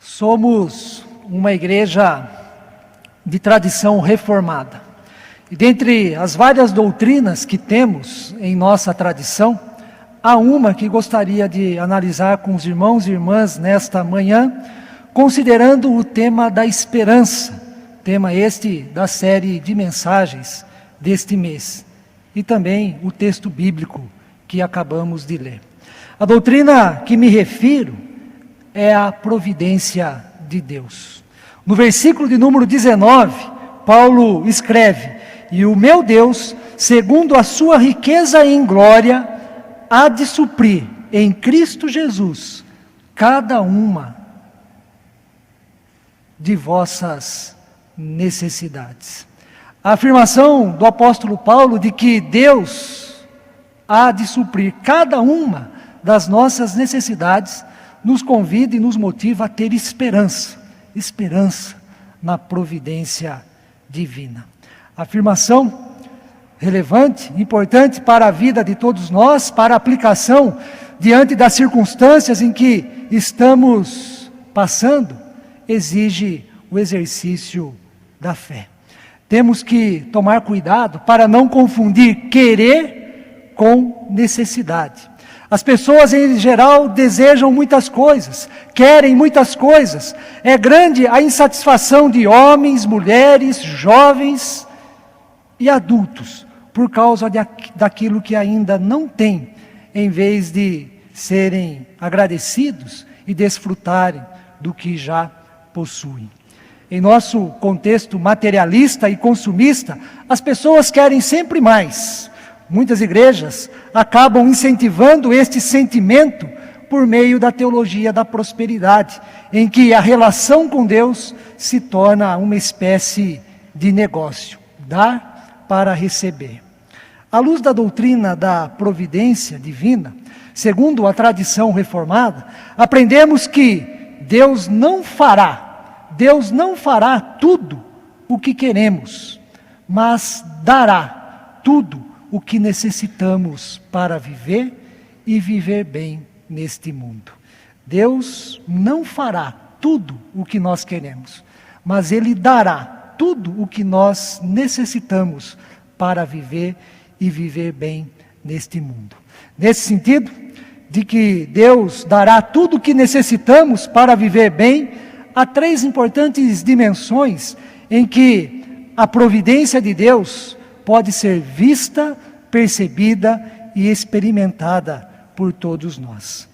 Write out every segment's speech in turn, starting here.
Somos uma igreja de tradição reformada. E dentre as várias doutrinas que temos em nossa tradição, há uma que gostaria de analisar com os irmãos e irmãs nesta manhã, considerando o tema da esperança, tema este da série de mensagens deste mês, e também o texto bíblico que acabamos de ler. A doutrina que me refiro é a providência de Deus. No versículo de número 19, Paulo escreve: "E o meu Deus, segundo a sua riqueza em glória, há de suprir em Cristo Jesus cada uma de vossas necessidades." A afirmação do apóstolo Paulo de que Deus há de suprir cada uma das nossas necessidades nos convida e nos motiva a ter esperança na providência divina. Afirmação relevante, importante para a vida de todos nós, para a aplicação diante das circunstâncias em que estamos passando, exige o exercício da fé. Temos que tomar cuidado para não confundir querer com necessidade. As pessoas em geral desejam muitas coisas, querem muitas coisas. É grande a insatisfação de homens, mulheres, jovens e adultos por causa daquilo que ainda não têm, em vez de serem agradecidos e desfrutarem do que já possuem. Em nosso contexto materialista e consumista, as pessoas querem sempre mais. Muitas igrejas acabam incentivando este sentimento por meio da teologia da prosperidade, em que a relação com Deus se torna uma espécie de negócio, dar para receber. À luz da doutrina da providência divina, segundo a tradição reformada, aprendemos que Deus não fará tudo o que queremos, mas dará tudo o que necessitamos para viver e viver bem neste mundo. Deus não fará tudo o que nós queremos, mas Ele dará tudo o que nós necessitamos para viver e viver bem neste mundo. Nesse sentido, de que Deus dará tudo o que necessitamos para viver bem, há três importantes dimensões em que a providência de Deus pode ser vista, percebida e experimentada por todos nós.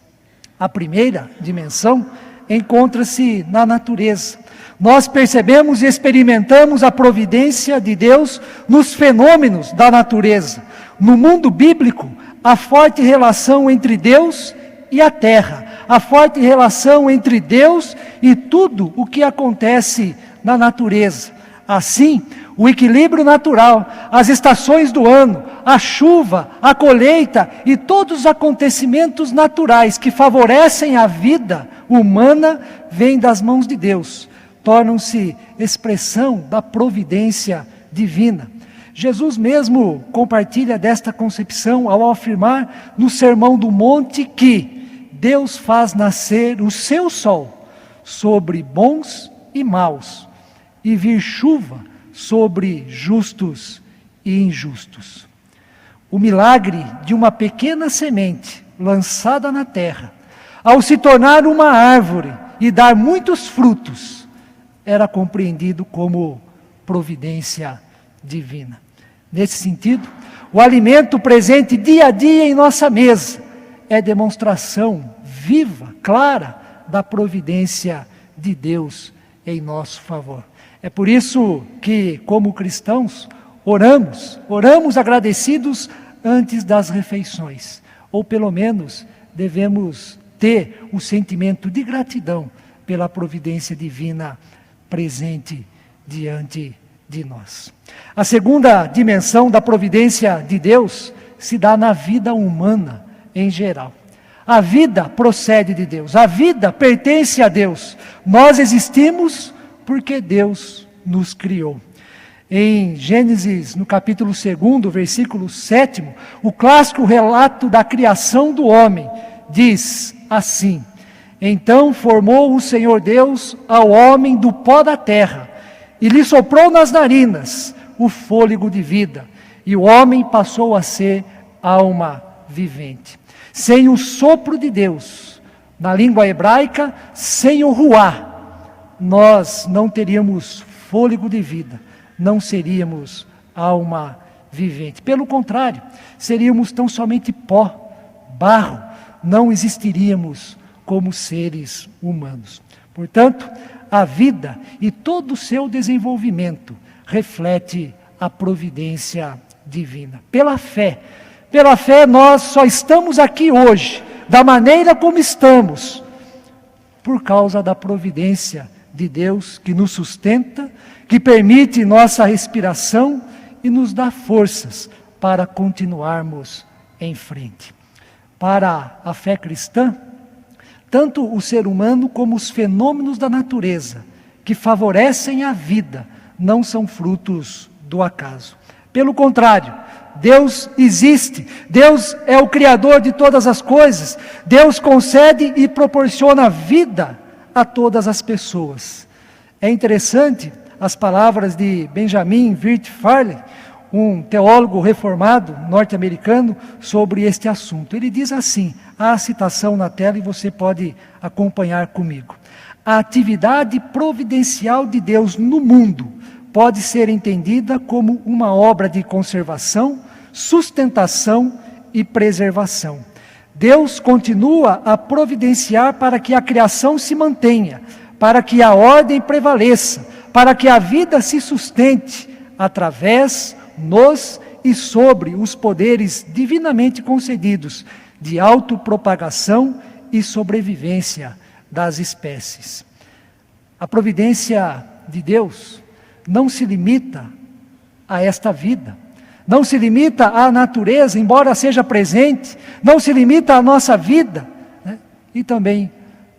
A primeira dimensão encontra-se na natureza. Nós percebemos e experimentamos a providência de Deus nos fenômenos da natureza. No mundo bíblico, a forte relação entre Deus e a terra, a forte relação entre Deus e tudo o que acontece na natureza. Assim, o equilíbrio natural, as estações do ano, a chuva, a colheita e todos os acontecimentos naturais que favorecem a vida humana vêm das mãos de Deus, tornam-se expressão da providência divina. Jesus mesmo compartilha desta concepção ao afirmar no Sermão do Monte que Deus faz nascer o seu sol sobre bons e maus e vir chuva sobre justos e injustos. O milagre de uma pequena semente lançada na terra, ao se tornar uma árvore e dar muitos frutos, era compreendido como providência divina. Nesse sentido, o alimento presente dia a dia em nossa mesa é demonstração viva, clara, da providência de Deus em nosso favor. É por isso que, como cristãos, oramos agradecidos antes das refeições, ou pelo menos devemos ter o sentimento de gratidão pela providência divina presente diante de nós. A segunda dimensão da providência de Deus se dá na vida humana em geral. A vida procede de Deus, a vida pertence a Deus. Nós existimos porque Deus nos criou. Em Gênesis, no capítulo 2, versículo 7, o clássico relato da criação do homem diz assim: Então formou o Senhor Deus ao homem do pó da terra, e lhe soprou nas narinas o fôlego de vida, e o homem passou a ser alma vivente. Sem o sopro de Deus, na língua hebraica, sem o ruá, nós não teríamos fôlego de vida, não seríamos alma vivente. Pelo contrário, seríamos tão somente pó, barro, não existiríamos como seres humanos. Portanto, a vida e todo o seu desenvolvimento reflete a providência divina. Pela fé nós só estamos aqui hoje, da maneira como estamos, por causa da providência de Deus que nos sustenta, que permite nossa respiração e nos dá forças para continuarmos em frente. Para a fé cristã, tanto o ser humano como os fenômenos da natureza que favorecem a vida não são frutos do acaso. Pelo contrário, Deus existe, Deus é o Criador de todas as coisas, Deus concede e proporciona vida a todas as pessoas. É interessante as palavras de Benjamin Wirt Farley, um teólogo reformado norte-americano, sobre este assunto. Ele diz assim, há a citação na tela e você pode acompanhar comigo. A atividade providencial de Deus no mundo pode ser entendida como uma obra de conservação, sustentação e preservação. Deus continua a providenciar para que a criação se mantenha, para que a ordem prevaleça, para que a vida se sustente através, nos e sobre os poderes divinamente concedidos de autopropagação e sobrevivência das espécies. A providência de Deus não se limita a esta vida, não se limita à natureza, embora seja presente, não se limita à nossa vida, né? E também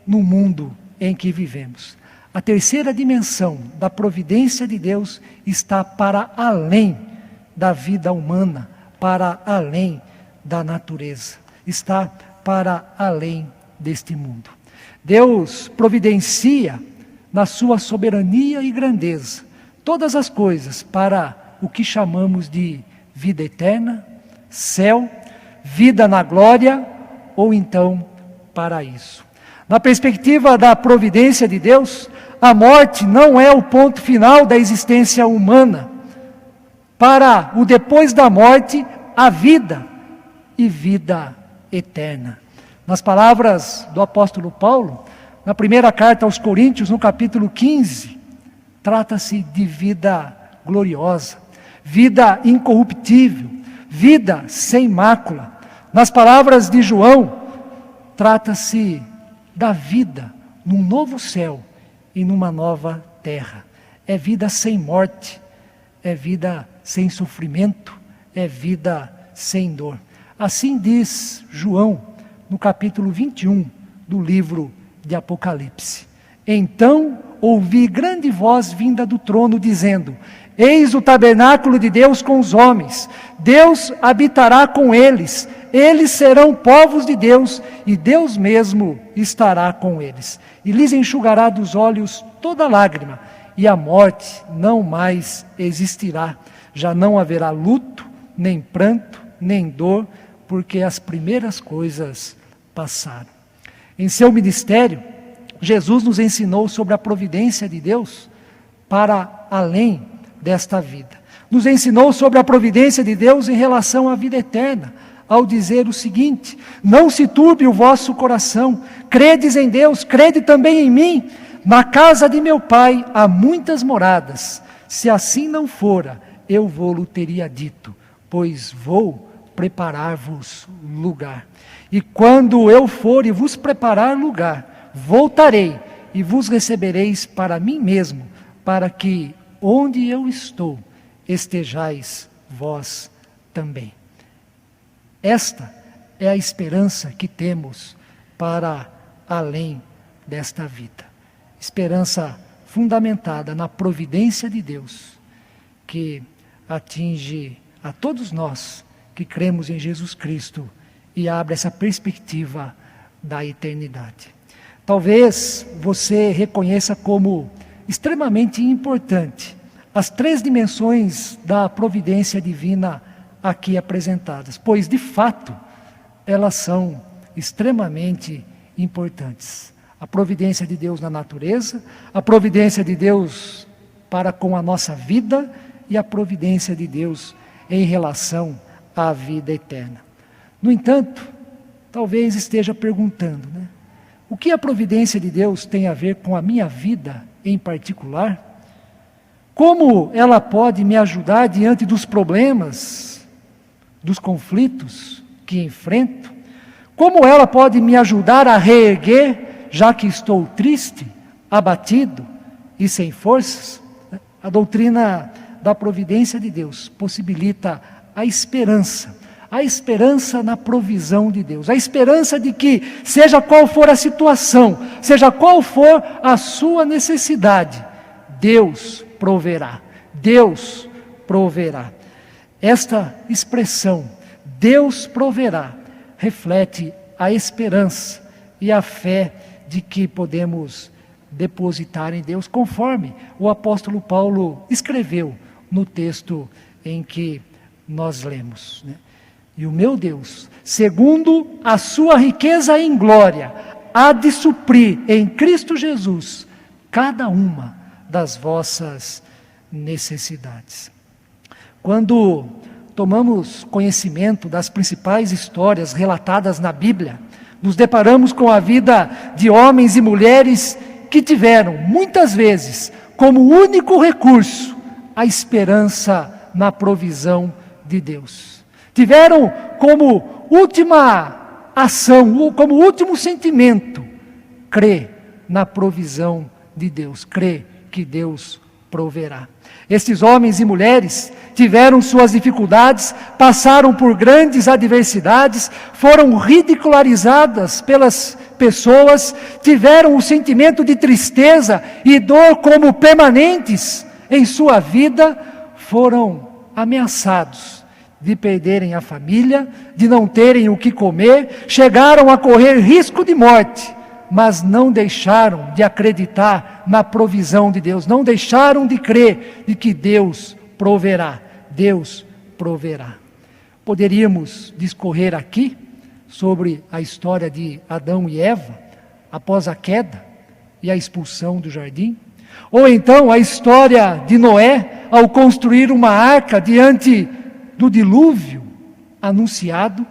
no mundo em que vivemos. A terceira dimensão da providência de Deus está para além da vida humana, para além da natureza, está para além deste mundo. Deus providencia na sua soberania e grandeza todas as coisas para o que chamamos de vida eterna, céu, vida na glória ou então paraíso. Na perspectiva da providência de Deus, a morte não é o ponto final da existência humana. Para o depois da morte, a vida e vida eterna. Nas palavras do apóstolo Paulo, na primeira carta aos Coríntios, no capítulo 15, trata-se de vida gloriosa, vida incorruptível, vida sem mácula. Nas palavras de João, trata-se da vida num novo céu e numa nova terra. É vida sem morte, é vida sem sofrimento, é vida sem dor. Assim diz João, no capítulo 21 do livro de Apocalipse. Então ouvi grande voz vinda do trono dizendo: eis o tabernáculo de Deus com os homens, Deus habitará com eles, eles serão povos de Deus, e Deus mesmo estará com eles. E lhes enxugará dos olhos toda lágrima, e a morte não mais existirá. Já não haverá luto, nem pranto, nem dor, porque as primeiras coisas passaram. Em seu ministério, Jesus nos ensinou sobre a providência de Deus para além desta vida. Nos ensinou sobre a providência de Deus em relação à vida eterna, ao dizer o seguinte: não se turbe o vosso coração, credes em Deus, crede também em mim. Na casa de meu Pai há muitas moradas, se assim não fora, eu vou-lo teria dito, pois vou preparar-vos lugar. E quando eu for e vos preparar lugar, voltarei e vos recebereis para mim mesmo, para que onde eu estou, estejais vós também. Esta é a esperança que temos para além desta vida. Esperança fundamentada na providência de Deus, que atinge a todos nós que cremos em Jesus Cristo e abre essa perspectiva da eternidade. talvez você reconheça como extremamente importante as 3 dimensões da providência divina aqui apresentadas, pois de fato elas são extremamente importantes. A providência de Deus na natureza, a providência de Deus para com a nossa vida e a providência de Deus em relação à vida eterna. No entanto, talvez esteja perguntando, o que a providência de Deus tem a ver com a minha vida em particular? Como ela pode me ajudar diante dos problemas, dos conflitos que enfrento? Como ela pode me ajudar a reerguer, já que estou triste, abatido e sem forças? A doutrina da providência de Deus possibilita a esperança na provisão de Deus, a esperança de que, seja qual for a situação, seja qual for a sua necessidade, Deus proverá, Deus proverá. Esta expressão, Deus proverá, reflete a esperança e a fé de que podemos depositar em Deus, conforme o apóstolo Paulo escreveu no texto em que nós lemos. E o meu Deus, segundo a sua riqueza em glória, há de suprir em Cristo Jesus cada uma das vossas necessidades. Quando tomamos conhecimento das principais histórias relatadas na Bíblia, nos deparamos com a vida de homens e mulheres que tiveram, muitas vezes, como único recurso, a esperança na provisão de Deus. Tiveram como última ação, como último sentimento, crer na provisão de Deus, crer que Deus proverá. Estes homens e mulheres tiveram suas dificuldades, passaram por grandes adversidades, foram ridicularizadas pelas pessoas, tiveram o sentimento de tristeza e dor como permanentes em sua vida, foram ameaçados de perderem a família, de não terem o que comer, chegaram a correr risco de morte, mas não deixaram de acreditar na provisão de Deus, não deixaram de crer de que Deus proverá, Deus proverá. Poderíamos discorrer aqui sobre a história de Adão e Eva, após a queda e a expulsão do jardim, ou então a história de Noé, ao construir uma arca diante do dilúvio anunciado.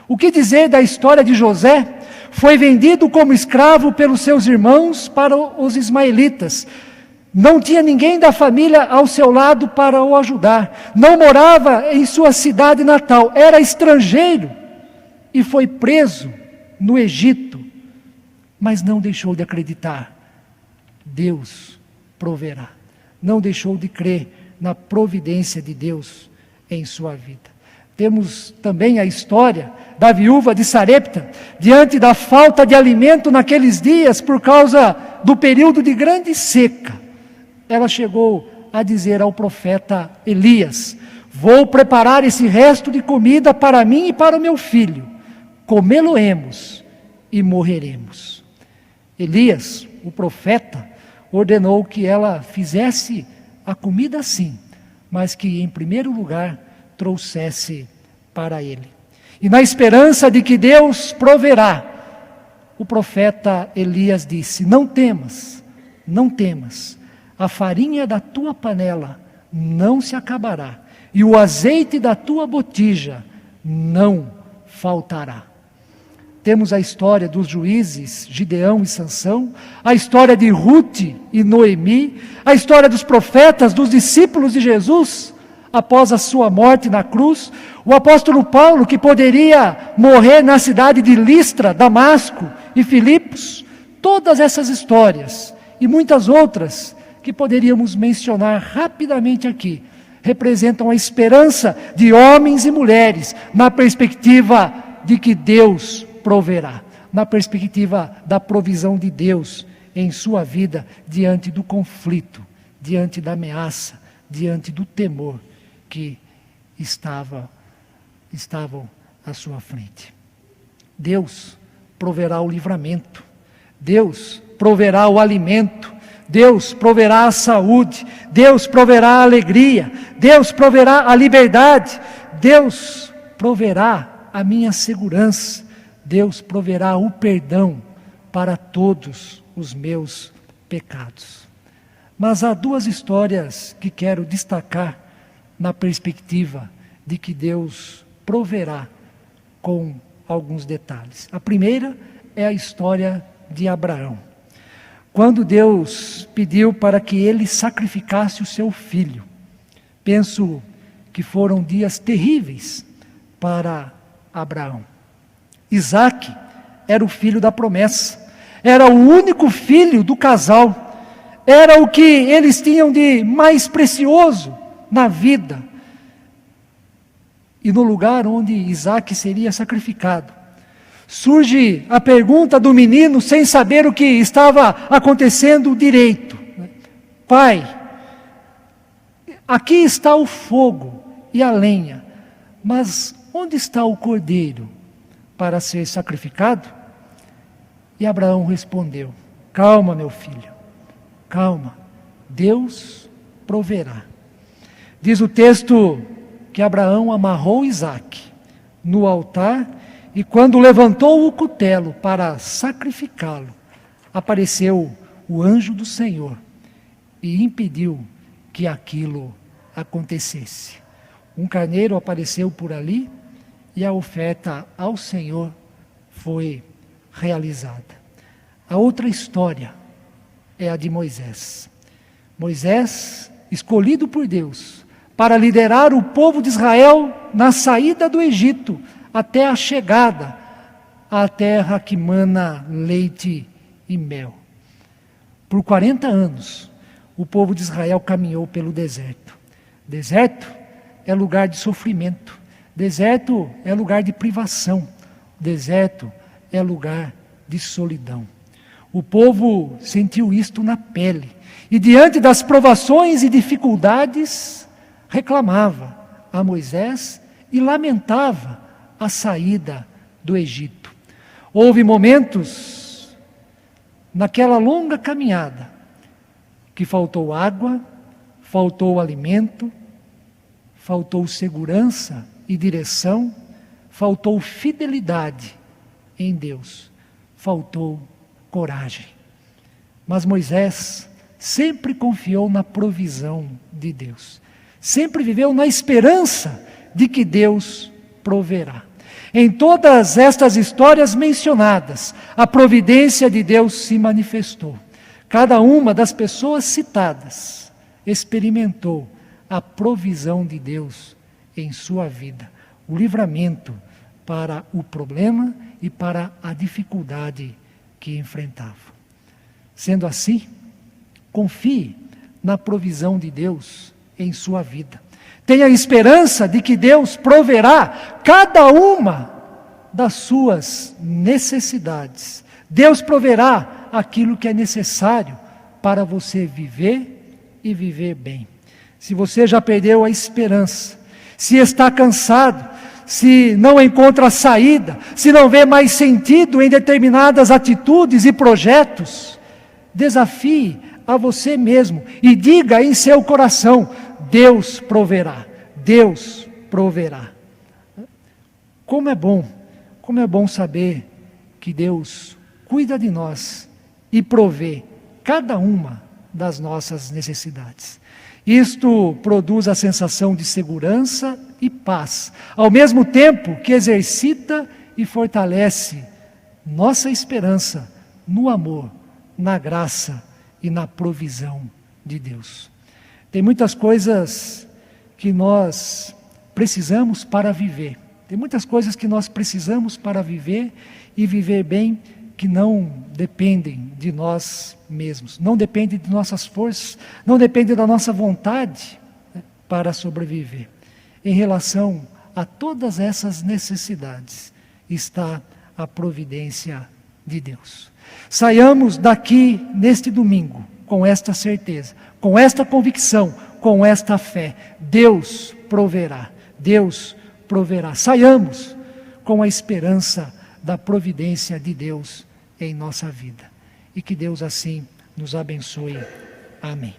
O que dizer da história de José? Foi vendido como escravo pelos seus irmãos para os ismaelitas. Não tinha ninguém da família ao seu lado para o ajudar. Não morava em sua cidade natal, era estrangeiro e foi preso no Egito. Mas não deixou de acreditar. Deus proverá. Não deixou de crer na providência de Deus em sua vida. Temos também a história da viúva de Sarepta, diante da falta de alimento naqueles dias, por causa do período de grande seca. Ela chegou a dizer ao profeta Elias: vou preparar esse resto de comida para mim e para o meu filho, comê-lo-emos e morreremos. Elias, o profeta, ordenou que ela fizesse a comida sim, mas que em primeiro lugar trouxesse para ele. E na esperança de que Deus proverá, o profeta Elias disse: não temas, não temas, a farinha da tua panela não se acabará, e o azeite da tua botija não faltará. Temos a história dos juízes Gideão e Sansão, a história de Rute e Noemi, a história dos profetas, dos discípulos de Jesus, após a sua morte na cruz, o apóstolo Paulo, que poderia morrer na cidade de Listra, Damasco e Filipos. Todas essas histórias e muitas outras que poderíamos mencionar rapidamente aqui, representam a esperança de homens e mulheres na perspectiva de que Deus proverá, na perspectiva da provisão de Deus em sua vida diante do conflito, diante da ameaça, diante do temor que estavam à sua frente. Deus proverá o livramento, Deus proverá o alimento, Deus proverá a saúde, Deus proverá a alegria, Deus proverá a liberdade, Deus proverá a minha segurança, Deus proverá o perdão para todos os meus pecados. Mas há duas histórias que quero destacar na perspectiva de que Deus proverá com alguns detalhes. A primeira é a história de Abraão. Quando Deus pediu para que ele sacrificasse o seu filho, penso que foram dias terríveis para Abraão. Isaque era o filho da promessa, era o único filho do casal, era o que eles tinham de mais precioso na vida. E no lugar onde Isaque seria sacrificado, surge a pergunta do menino sem saber o que estava acontecendo direito. Pai, aqui está o fogo e a lenha, mas onde está o cordeiro para ser sacrificado? E Abraão respondeu: calma, meu filho, calma, Deus proverá. Diz o texto que Abraão amarrou Isaque no altar e quando levantou o cutelo para sacrificá-lo, apareceu o anjo do Senhor e impediu que aquilo acontecesse. Um carneiro apareceu por ali e a oferta ao Senhor foi realizada. A outra história é a de Moisés. Moisés, escolhido por Deus para liderar o povo de Israel na saída do Egito até a chegada à terra que mana leite e mel. Por 40 anos, o povo de Israel caminhou pelo deserto. Deserto é lugar de sofrimento. Deserto é lugar de privação. Deserto é lugar de solidão. O povo sentiu isto na pele. E diante das provações e dificuldades, reclamava a Moisés e lamentava a saída do Egito. Houve momentos naquela longa caminhada que faltou água, faltou alimento, faltou segurança e direção, faltou fidelidade em Deus, faltou coragem. Mas Moisés sempre confiou na provisão de Deus. Sempre viveu na esperança de que Deus proverá. Em todas estas histórias mencionadas, a providência de Deus se manifestou. Cada uma das pessoas citadas experimentou a provisão de Deus em sua vida, o livramento para o problema e para a dificuldade que enfrentava. Sendo assim, confie na provisão de Deus em sua vida. Tenha esperança de que Deus proverá cada uma das suas necessidades. Deus proverá aquilo que é necessário para você viver e viver bem. Se você já perdeu a esperança, se está cansado, se não encontra saída, se não vê mais sentido em determinadas atitudes e projetos, desafie a você mesmo e diga em seu coração: Deus proverá, Deus proverá. Como é bom saber que Deus cuida de nós e provê cada uma das nossas necessidades. Isto produz a sensação de segurança e paz, ao mesmo tempo que exercita e fortalece nossa esperança no amor, na graça e na provisão de Deus. Tem muitas coisas que nós precisamos para viver. Tem muitas coisas que nós precisamos para viver e viver bem, que não dependem de nós mesmos, não dependem de nossas forças, não dependem da nossa vontade, né, para sobreviver. Em relação a todas essas necessidades, está a providência de Deus. Saiamos daqui neste domingo com esta certeza, com esta convicção, com esta fé: Deus proverá, Deus proverá. Saiamos com a esperança da providência de Deus em nossa vida. e que Deus assim nos abençoe. Amém.